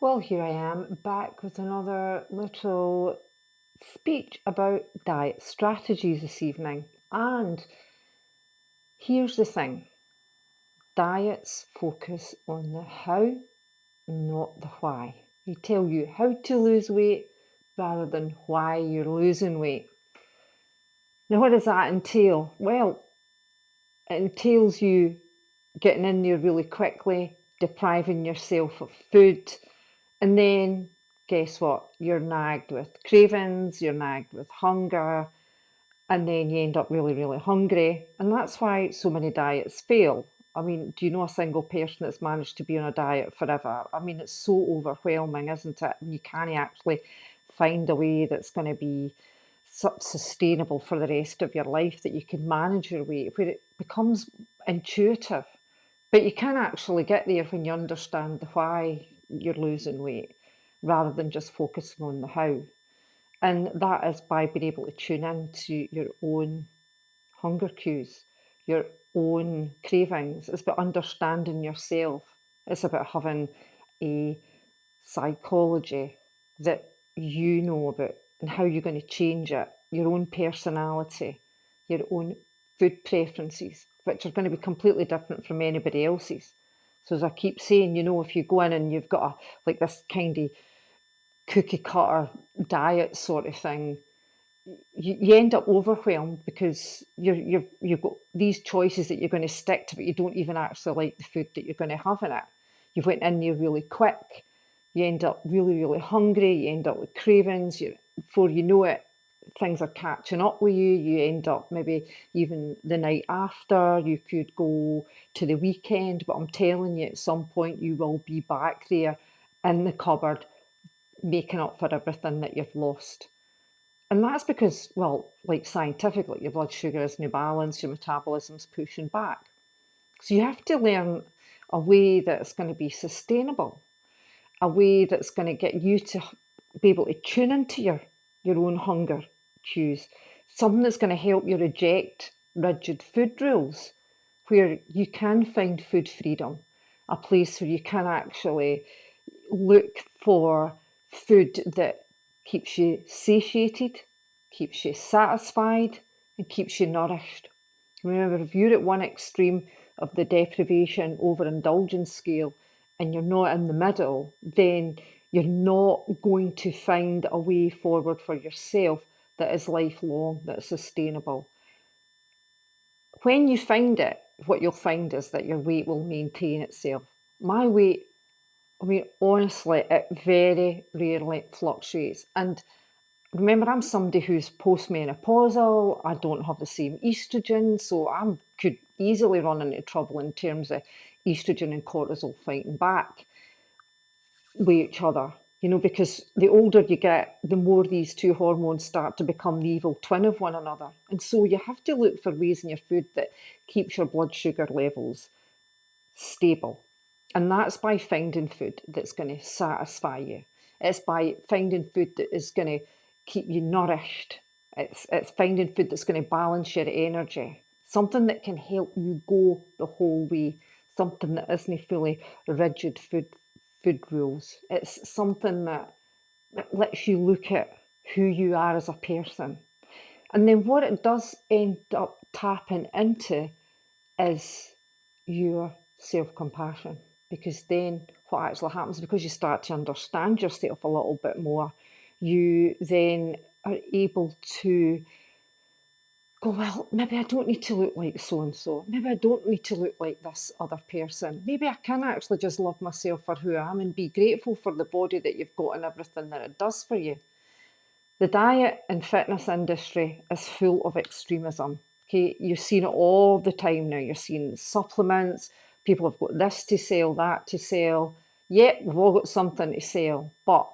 Well, here I am back with another little speech about diet strategies this evening. And here's the thing, diets focus on the how, not the why. They tell you how to lose weight rather than why you're losing weight. Now, what does that entail? Well, it entails you getting in there really quickly, depriving yourself of food, and then guess what? You're nagged with cravings, you're nagged with hunger, and then you end up really, really hungry. And that's why so many diets fail. I mean, do you know a single person that's managed to be on a diet forever? I mean, it's so overwhelming, isn't it? And you can't actually find a way that's going to be sustainable for the rest of your life, that you can manage your weight, where it becomes intuitive. But you can actually get there when you understand the why you're losing weight rather than just focusing on the how. And that is by being able to tune in to your own hunger cues, your own cravings. It's about understanding yourself. It's about having a psychology that you know about and how you're going to change it, your own personality, your own food preferences, which are going to be completely different from anybody else's. So as I keep saying, if you go in and you've got like this kind of cookie cutter diet sort of thing, you end up overwhelmed because you've got these choices that you're going to stick to, but you don't even actually like the food that you're going to have in it. You've went in there really quick. You end up really, really hungry. You end up with cravings. Before you know it, things are catching up with you. You end up maybe even the night after. You could go to the weekend, but I'm telling you, at some point you will be back there in the cupboard, making up for everything that you've lost. And that's because, well, like scientifically, your blood sugar isn't balanced, your metabolism's pushing back. So you have to learn a way that's going to be sustainable, a way that's going to get you to be able to tune into your own hunger cues, something that's going to help you reject rigid food rules, where you can find food freedom, a place where you can actually look for food that keeps you satiated, keeps you satisfied, and keeps you nourished. Remember, if you're at one extreme of the deprivation overindulgence scale and you're not in the middle, then you're not going to find a way forward for yourself that is lifelong, that's sustainable. When you find it, what you'll find is that your weight will maintain itself. My weight, I mean, honestly, it very rarely fluctuates. And remember, I'm somebody who's postmenopausal. I don't have the same estrogen, so I could easily run into trouble in terms of estrogen and cortisol fighting back with each other. Because the older you get, the more these two hormones start to become the evil twin of one another. And so you have to look for ways in your food that keeps your blood sugar levels stable. And that's by finding food that's going to satisfy you. It's by finding food that is going to keep you nourished. It's finding food that's going to balance your energy. Something that can help you go the whole way. Something that isn't fully rigid food rules. It's something that lets you look at who you are as a person. And then what it does end up tapping into is your self-compassion, because then what actually happens, because you start to understand yourself a little bit more, you then are able to go, well, maybe I don't need to look like so and so, maybe I don't need to look like this other person, maybe I can actually just love myself for who I am and be grateful for the body that you've got and everything that it does for you. The diet and fitness industry is full of extremism. Okay, you're seeing it all the time now. You're seeing supplements, people have got this to sell, that to sell. Yep, we've all got something to sell. But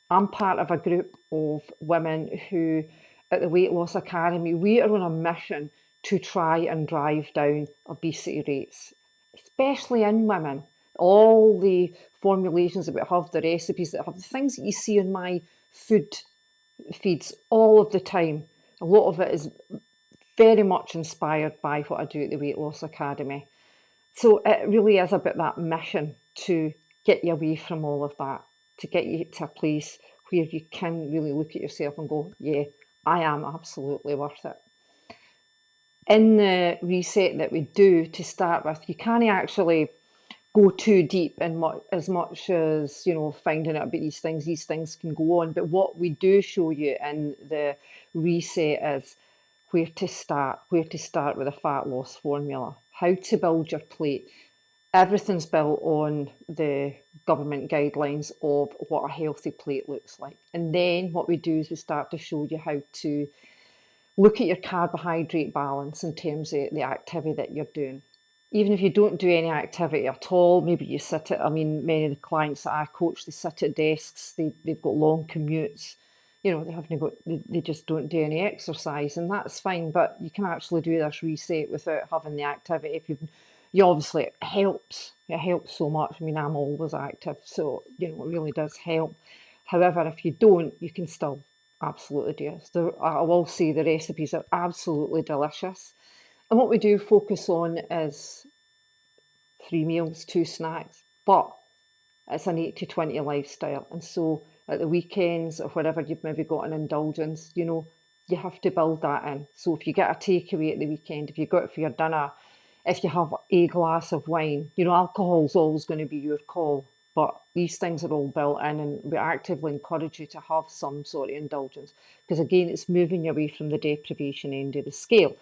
I'm part of a group of women who, at the Weight Loss Academy, we are on a mission to try and drive down obesity rates, especially in women. All the formulations that we have, the recipes that have, the things that you see on my food feeds all of the time. A lot of it is very much inspired by what I do at the Weight Loss Academy. So it really is about that mission to get you away from all of that, to get you to a place where you can really look at yourself and go, yeah, I am absolutely worth it. In the reset that we do to start with, you can't actually go too deep in as much as, finding out about these things. These things can go on. But what we do show you in the reset is where to start with a fat loss formula, how to build your plate. Everything's built on the government guidelines of what a healthy plate looks like. And then what we do is we start to show you how to look at your carbohydrate balance in terms of the activity that you're doing. Even if you don't do any activity at all, maybe you sit at, many of the clients that I coach, they sit at desks, they've got long commutes, they just don't do any exercise, and that's fine, but you can actually do this reset without having the activity. You obviously, it helps so much. I'm always active, so, it really does help. However, if you don't, you can still absolutely do it. I will say the recipes are absolutely delicious. And what we do focus on is 3 meals, 2 snacks, but it's an 80-20 lifestyle. And so at the weekends or wherever you've maybe got an indulgence, you have to build that in. So if you get a takeaway at the weekend, if you go out for your dinner, if you have a glass of wine, alcohol's always going to be your call. But these things are all built in, and we actively encourage you to have some sort of indulgence, because again, it's moving you away from the deprivation end of the scale.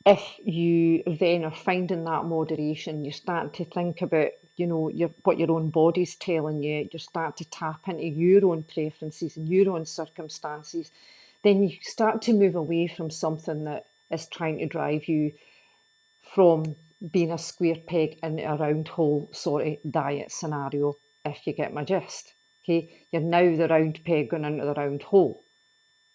If you then are finding that moderation, you're starting to think about, what your own body's telling you, you're starting to tap into your own preferences and your own circumstances, then you start to move away from something that is trying to drive you from being a square peg into a round hole sort of diet scenario, if you get my gist. Okay, you're now the round peg going into the round hole.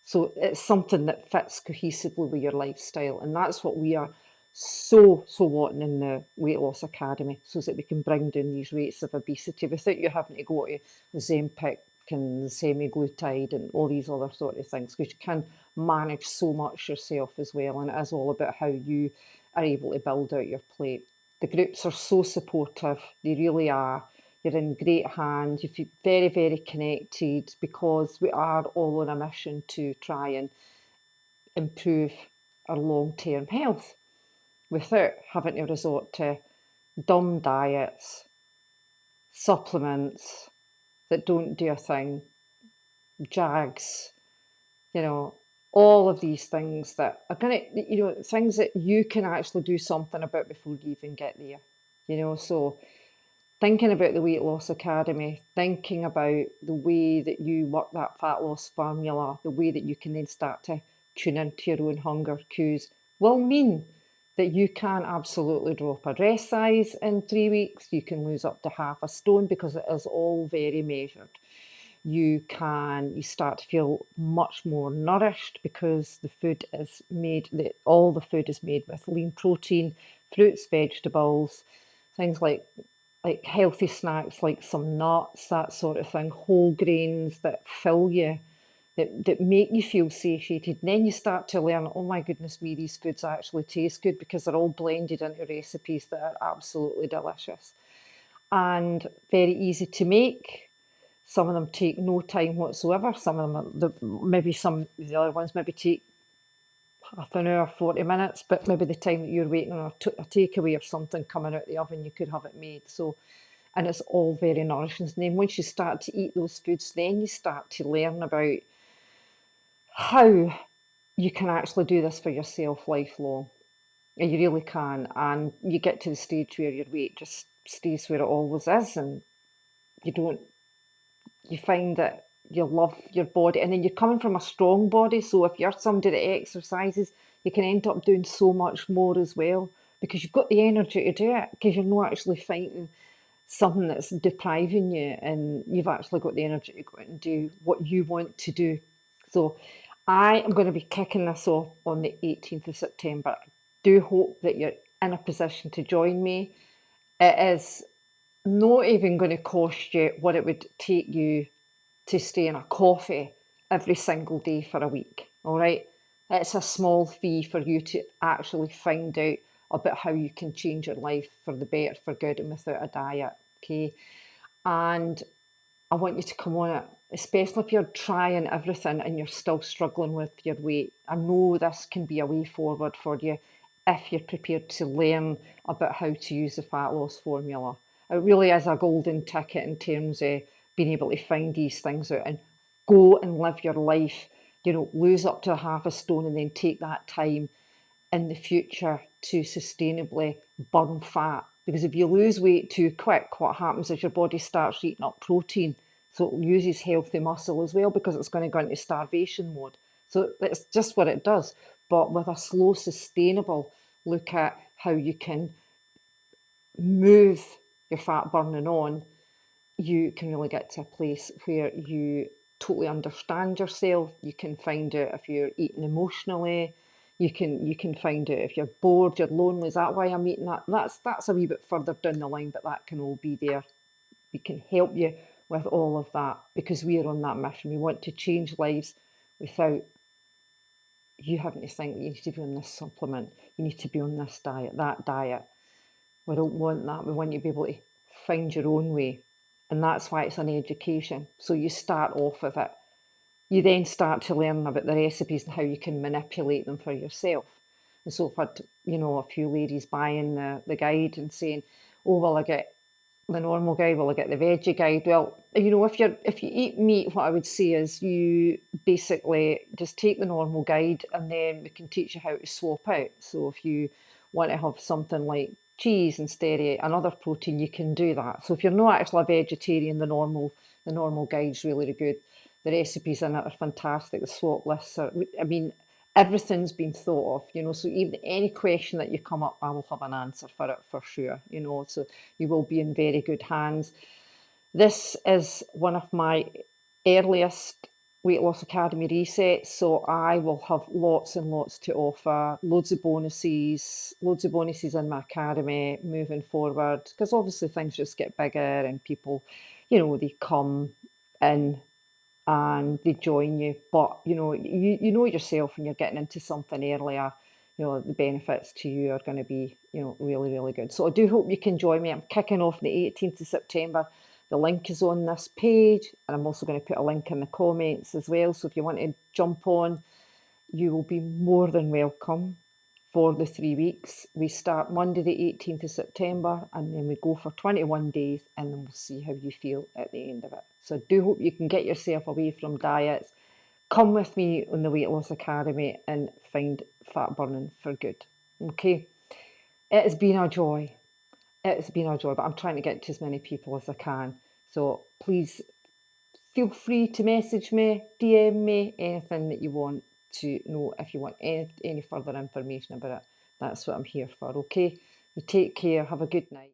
So it's something that fits cohesively with your lifestyle. And that's what we are so wanting in the Weight Loss Academy, so that we can bring down these rates of obesity without you having to go to the Ozempic and the semaglutide and all these other sort of things, because you can manage so much yourself as well. And it is all about how you are able to build out your plate. The groups are so supportive, they really are. You're in great hands. You feel very, very connected, because we are all on a mission to try and improve our long-term health without having to resort to dumb diets, supplements that don't do a thing, JAGs, all of these things that are going to, things that you can actually do something about before you even get there, so thinking about the Weight Loss Academy, thinking about the way that you work that fat loss formula, the way that you can then start to tune into your own hunger cues, will mean that you can absolutely drop a dress size in 3 weeks. You can lose up to half a stone, because it is all very measured. You start to feel much more nourished, because the food is made, all the food is made with lean protein, fruits, vegetables, things like healthy snacks, like some nuts, that sort of thing, whole grains that fill you, that make you feel satiated. And then you start to learn, oh my goodness me, these foods actually taste good, because they're all blended into recipes that are absolutely delicious and very easy to make. Some of them take no time whatsoever. Some of them, the other ones maybe take half an hour, 40 minutes, but maybe the time that you're waiting on a takeaway or something coming out the oven, you could have it made. So, and it's all very nourishing. And then once you start to eat those foods, then you start to learn about how you can actually do this for yourself lifelong. And you really can. And you get to the stage where your weight just stays where it always is, and you don't you find that you love your body, and then you're coming from a strong body. So if you're somebody that exercises, you can end up doing so much more as well, because you've got the energy to do it, because you're not actually fighting something that's depriving you, and you've actually got the energy to go out and do what you want to do. So I am going to be kicking this off on the 18th of September. I do hope that you're in a position to join me. It is not even going to cost you what it would take you to stay in a coffee every single day for a week, all right? It's a small fee for you to actually find out about how you can change your life for the better, for good, and without a diet, okay? And I want you to come on it, especially if you're trying everything and you're still struggling with your weight. I know this can be a way forward for you if you're prepared to learn about how to use the fat loss formula. It really is a golden ticket in terms of being able to find these things out and go and live your life. You know, lose up to half a stone and then take that time in the future to sustainably burn fat. Because if you lose weight too quick, what happens is your body starts eating up protein. So it uses healthy muscle as well because it's going to go into starvation mode. So it's just what it does. But with a slow, sustainable look at how you can move your fat burning on, you can really get to a place where you totally understand yourself. You can find out if you're eating emotionally. You can find out if you're bored, you're lonely. Is that why I'm eating that? That's a wee bit further down the line, but that can all be there. We can help you with all of that because we are on that mission. We want to change lives without you having to think that you need to be on this supplement, you need to be on this diet, that diet. We don't want that. We want you to be able to find your own way. And that's why it's an education. So you start off with it. You then start to learn about the recipes and how you can manipulate them for yourself. And so I've had, a few ladies buying the guide and saying, oh, well, I get the normal guide, will I get the veggie guide? Well, if you eat meat, what I would say is you basically just take the normal guide and then we can teach you how to swap out. So if you want to have something like cheese instead of another protein, you can do that. So if you're not actually a vegetarian, the normal guide's really good. The recipes in it are fantastic. The swap lists are, I mean, everything's been thought of, so even any question that you come up, I will have an answer for it for sure, so you will be in very good hands. This is one of my earliest Weight Loss Academy resets, so I will have lots and lots to offer, loads of bonuses in my academy moving forward, because obviously things just get bigger and people, they come in and they join you. But you know yourself when you're getting into something earlier, the benefits to you are going to be, really, really good. So I do hope you can join me. I'm kicking off the 18th of September. The link is on this page, and I'm also going to put a link in the comments as well. So if you want to jump on, you will be more than welcome for the 3 weeks. We start Monday, the 18th of September, and then we go for 21 days, and then we'll see how you feel at the end of it. So I do hope you can get yourself away from diets. Come with me on the Weight Loss Academy and find fat burning for good. Okay? It has been a joy. It's been a joy, but I'm trying to get to as many people as I can. So please feel free to message me, DM me, anything that you want to know. If you want any further information about it, that's what I'm here for, okay? You take care, have a good night.